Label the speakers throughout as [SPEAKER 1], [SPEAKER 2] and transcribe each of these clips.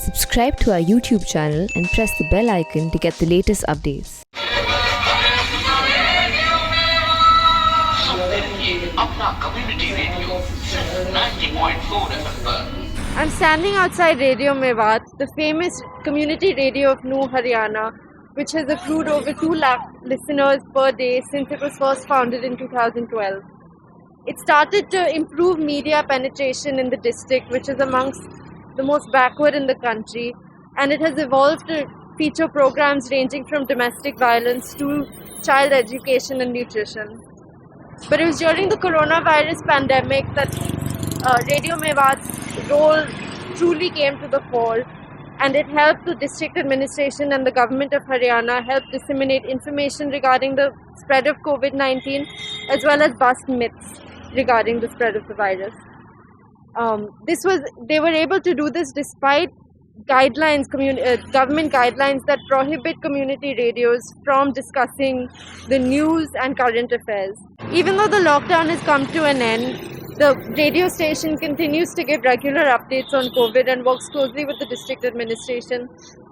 [SPEAKER 1] Subscribe to our YouTube channel and press the bell icon to get the latest updates.
[SPEAKER 2] I'm standing outside Radio Mewat, the famous community radio of Nuh, Haryana, which has accrued over 2 lakh listeners per day since it was first founded in 2012. It started to improve media penetration in the district, which is amongst the most backward in the country, and it has evolved to feature programs ranging from domestic violence to child education and nutrition. But it was during the coronavirus pandemic that Radio Mewat's role truly came to the fore, and it helped the district administration and the government of Haryana help disseminate information regarding the spread of COVID-19 as well as bust myths regarding the spread of the virus. They were able to do this despite guidelines, government guidelines that prohibit community radios from discussing the news and current affairs. Even though the lockdown has come to an end, the radio station continues to give regular updates on COVID and works closely with the district administration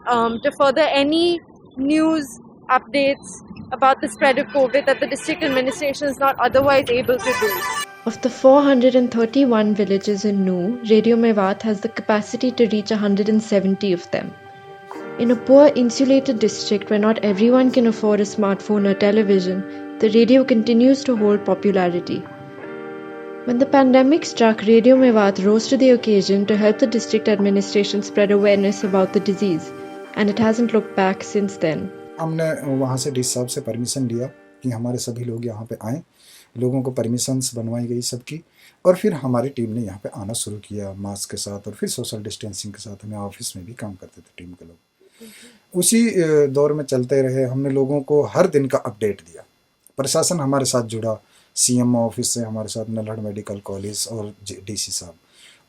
[SPEAKER 2] to further any news updates about the spread of COVID that the district administration is not otherwise able to do.
[SPEAKER 3] Of the 431 villages in Nuh, Radio Mewat has the capacity to reach 170 of them. In a poor insulated district where not everyone can afford a smartphone or television, the radio continues to hold popularity. When the pandemic struck, Radio Mewat rose to the occasion to help the district administration spread awareness about the disease, and it hasn't looked back since then.
[SPEAKER 4] हमने वहाँ से D साहब से permission लिया कि हमारे सभी लोग यहाँ पे आएँ, लोगों को परमिशंस बनवाई गई सबकी, और फिर हमारी टीम ने यहाँ पे आना शुरू किया मास्क के साथ, और फिर सोशल डिस्टेंसिंग के साथ। हमें ऑफिस में भी काम करते थे टीम के लोग। उसी दौर में चलते रहे, हमने लोगों को हर दिन का अपडेट दिया। प्रशासन हमारे साथ जुड़ा, सीएम ऑफिस से हमारे साथ नल्हड़ मेडिकल कॉलेज और डीसी साहब,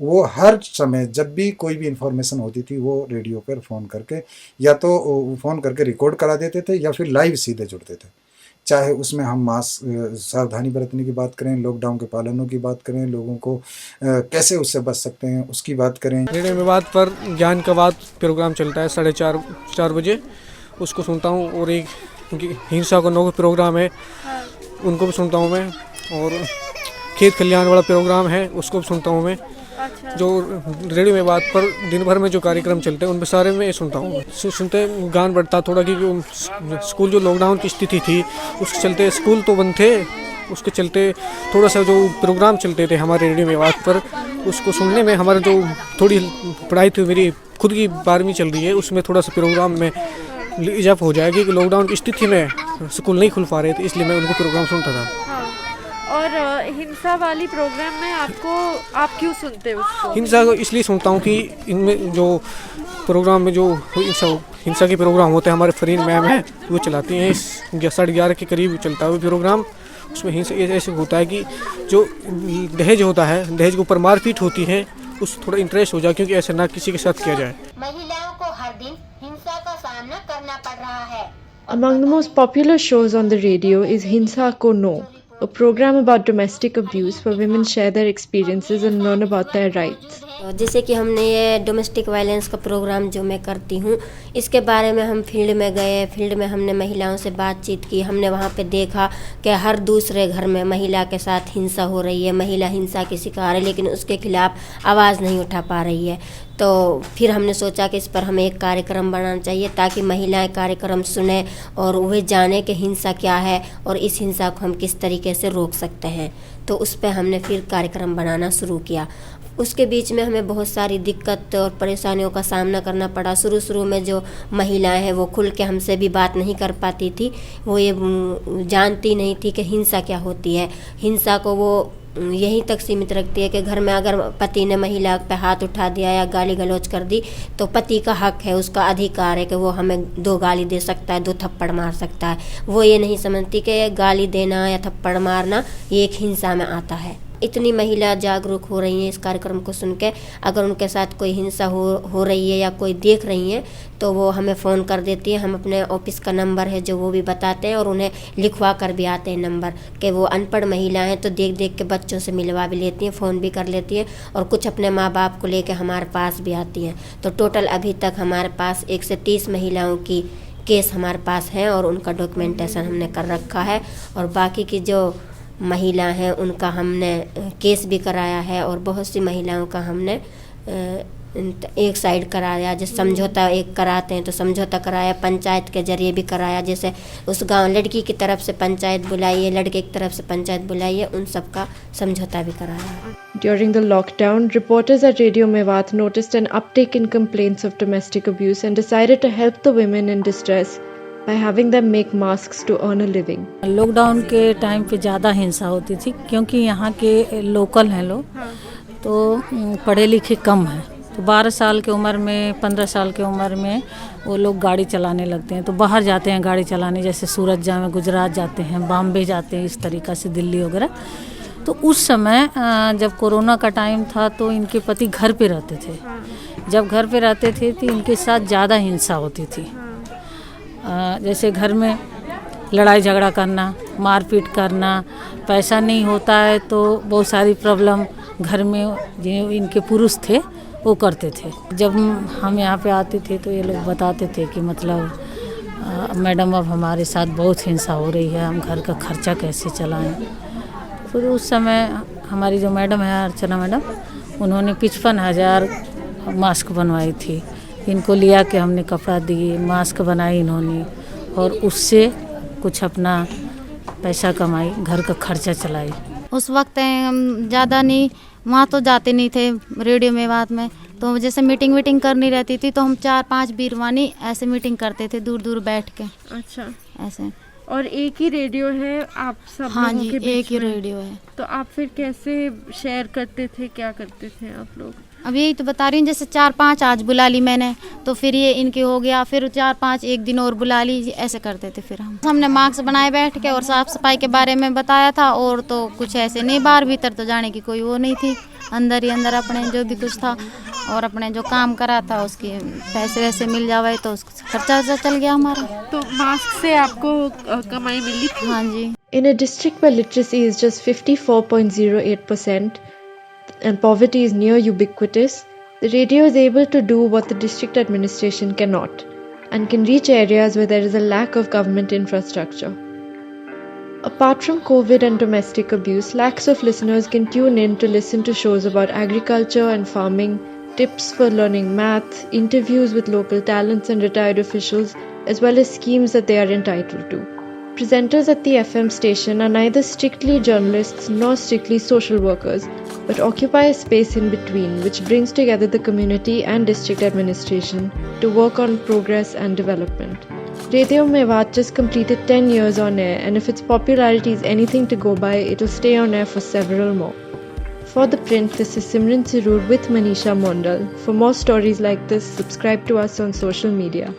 [SPEAKER 4] वो हर समय जब भी कोई भी इंफॉर्मेशन होती थी वो रेडियो पर फ़ोन करके या तो फ़ोन करके रिकॉर्ड करा देते थे या फिर लाइव सीधे जुड़ते थे। चाहे उसमें हम मास्क सावधानी बरतने की बात करें, लॉकडाउन के पालनों की बात करें, लोगों को कैसे उससे बच सकते हैं उसकी बात करें।
[SPEAKER 5] रेडियो मेवात पर ज्ञान का बात प्रोग्राम चलता है 4:30 बजे, उसको सुनता हूँ। और एक हिंसा को नो प्रोग्राम है, उनको भी सुनता हूँ मैं। और खेत कल्याण वाला प्रोग्राम है, उसको भी सुनता हूँ मैं। जो रेडियो में बात पर दिन भर में जो कार्यक्रम चलते हैं उनमें सारे में सुनता हूँ। सुनते ज्ञान बढ़ता थोड़ा, कि स्कूल जो लॉकडाउन की स्थिति थी उसके चलते स्कूल तो बंद थे, उसके चलते थोड़ा सा जो प्रोग्राम चलते थे हमारे रेडियो में बात पर, उसको सुनने में हमारा जो थोड़ी पढ़ाई थी, मेरी खुद की 12वीं चल रही है, उसमें थोड़ा सा प्रोग्राम में इजाफा हो जाएगी कि लॉकडाउन की स्थिति में स्कूल नहीं खुल पा रहे थे, इसलिए मैं उनको प्रोग्राम सुनता था।
[SPEAKER 2] और हिंसा वाली प्रोग्राम में आप क्यों सुनते हो उसको?
[SPEAKER 5] हिंसा को इसलिए सुनता हूँ कि इनमें जो प्रोग्राम में जो हिंसा के प्रोग्राम होते हैं, हमारे फरीन मैम है वो चलाती हैं। 11:30 के करीब चलता है वो प्रोग्राम। उसमें हिंसा ऐसे होता है कि जो दहेज होता है, दहेज के ऊपर मारपीट होती है, उस थोड़ा इंटरेस्ट हो जाए, क्योंकि ऐसा ना किसी के साथ किया जाए।
[SPEAKER 6] महिलाओं को हर दिन हिंसा का सामना करना पड़ रहा है।
[SPEAKER 3] Among the most popular shows on the radio is Hinsa Ko No, a program about domestic abuse where women share their experiences and learn about their rights.
[SPEAKER 6] जैसे कि हमने ये डोमेस्टिक वायलेंस का प्रोग्राम जो मैं करती हूँ, इसके बारे में हम फील्ड में गए, फील्ड में हमने महिलाओं से बातचीत की। हमने वहाँ पे देखा कि हर दूसरे घर में महिला के साथ हिंसा हो रही है, महिला हिंसा की शिकार है, लेकिन उसके खिलाफ आवाज़ नहीं उठा पा रही है। तो फिर हमने सोचा कि इस पर हमें एक कार्यक्रम बनाना चाहिए ताकि महिलाएं कार्यक्रम सुने और वह जाने कि हिंसा क्या है और इस हिंसा को हम किस तरीके से रोक सकते हैं। तो उस पर हमने फिर कार्यक्रम बनाना शुरू किया। उसके बीच में हमें बहुत सारी दिक्कत और परेशानियों का सामना करना पड़ा। शुरू में जो महिलाएं हैं वो खुल के हमसे भी बात नहीं कर पाती थी, वो ये जानती नहीं थी कि हिंसा क्या होती है। हिंसा को वो यहीं तक सीमित रखती है कि घर में अगर पति ने महिला पे हाथ उठा दिया या गाली गलौज कर दी तो पति का हक है, उसका अधिकार है कि वो हमें 2 गाली दे सकता है, 2 थप्पड़ मार सकता है। वो ये नहीं समझती कि गाली देना या थप्पड़ मारना ये एक हिंसा में आता है। इतनी महिला जागरूक हो रही हैं इस कार्यक्रम को सुन के। अगर उनके साथ कोई हिंसा हो रही है या कोई देख रही हैं तो वो हमें फ़ोन कर देती हैं। हम अपने ऑफिस का नंबर है जो वो भी बताते हैं और उन्हें लिखवा कर भी आते हैं नंबर, कि वो अनपढ़ महिला हैं तो देख देख के बच्चों से मिलवा भी लेती हैं, फ़ोन भी कर लेती हैं और कुछ अपने माँ बाप को लेके हमारे पास भी आती हैं। तो टोटल अभी तक हमारे पास 1 से 30 महिलाओं की केस हमारे पास हैं और उनका डॉक्यूमेंटेशन हमने कर रखा है। और बाकी की जो महिला हैं उनका हमने केस भी कराया है और बहुत सी महिलाओं का हमने एक साइड कराया, जैसे समझौता एक कराते हैं तो समझौता कराया, पंचायत के जरिए भी कराया। जैसे उस गांव लड़की की तरफ से पंचायत बुलाई है, लड़के की तरफ से पंचायत बुलाई है, उन सब का समझौता भी कराया।
[SPEAKER 3] During the lockdown, reporters at Radio Mewat noticed an uptick in complaints of domestic abuse and decided to help the women in distress by having them make masks to earn a living.
[SPEAKER 7] Lockdown के time पे ज़्यादा हिंसा होती थी क्योंकि यहाँ के local हैं लोग, तो पढ़े लिखे कम हैं। तो 12 साल की उम्र में, 15 साल की उम्र में वो लोग गाड़ी चलाने लगते हैं, तो बाहर जाते हैं गाड़ी चलाने, जैसे सूरत जाए, गुजरात जाते हैं, बॉम्बे जाते हैं, इस तरीक़ा से दिल्ली वगैरह। तो उस समय जब कोरोना का टाइम था तो इनके पति घर पे रहते थे। जब घर पे रहते थे तो इनके साथ ज़्यादा हिंसा होती थी। जैसे घर में लड़ाई झगड़ा करना, मारपीट करना, पैसा नहीं होता है तो बहुत सारी प्रॉब्लम घर में जो इनके पुरुष थे वो करते थे। जब हम यहाँ पे आते थे तो ये लोग बताते थे कि मतलब मैडम अब हमारे साथ बहुत हिंसा हो रही है, हम घर का खर्चा कैसे चलाएं। फिर उस समय हमारी जो मैडम है अर्चना मैडम, उन्होंने 55,000 मास्क बनवाई थी। इनको लिया कि हमने कपड़ा दिए, मास्क बनाई इन्होंने और उससे कुछ अपना पैसा कमाई, घर का खर्चा चलाई।
[SPEAKER 8] उस वक्त हम ज़्यादा नहीं, वहाँ तो जाते नहीं थे रेडियो मेवात में, तो जैसे मीटिंग करनी रहती थी तो हम 4-5 बीरवानी ऐसे मीटिंग करते थे दूर दूर बैठ के।
[SPEAKER 2] अच्छा,
[SPEAKER 8] ऐसे।
[SPEAKER 2] और एक ही रेडियो है आप सब
[SPEAKER 8] हाँ
[SPEAKER 2] लोगों
[SPEAKER 8] जी,
[SPEAKER 2] के बीच
[SPEAKER 8] एक ही
[SPEAKER 2] में?
[SPEAKER 8] रेडियो है।
[SPEAKER 2] तो आप फिर कैसे शेयर करते थे, क्या करते थे आप लोग?
[SPEAKER 8] अब यही तो बता रही हूँ, जैसे 4-5 आज बुला ली मैंने तो फिर ये इनके हो गया, फिर 4-5 एक दिन और बुला ली, ऐसे करते थे। फिर हमने मास्क बनाए बैठ के और साफ़ सफाई के बारे में बताया था, और तो कुछ ऐसे नहीं, बाहर भीतर तो जाने की कोई वो नहीं थी, अंदर ही अंदर अपने जो भी कुछ था और अपने जो काम करा था उसके पैसे वैसे मिल जावे तो उसका खर्चा चल गया हमारा।
[SPEAKER 2] तो मास्क से आपको कमाई मिली थी?
[SPEAKER 8] हाँ जी।
[SPEAKER 3] In a district where literacy is just 54.08% and poverty is near ubiquitous, the radio is able to do what the district administration cannot and can reach areas where there is a lack of government infrastructure. Apart from COVID and domestic abuse, lakhs of listeners can tune in to listen to shows about agriculture and farming, tips for learning math, interviews with local talents and retired officials, as well as schemes that they are entitled to. Presenters at the FM station are neither strictly journalists nor strictly social workers, but occupy a space in between which brings together the community and district administration to work on progress and development. Radio Mewat just completed 10 years on air, and if its popularity is anything to go by, it'll stay on air for several more. For The Print, this is Simran Sirur with Manisha Mondal. For more stories like this, subscribe to us on social media.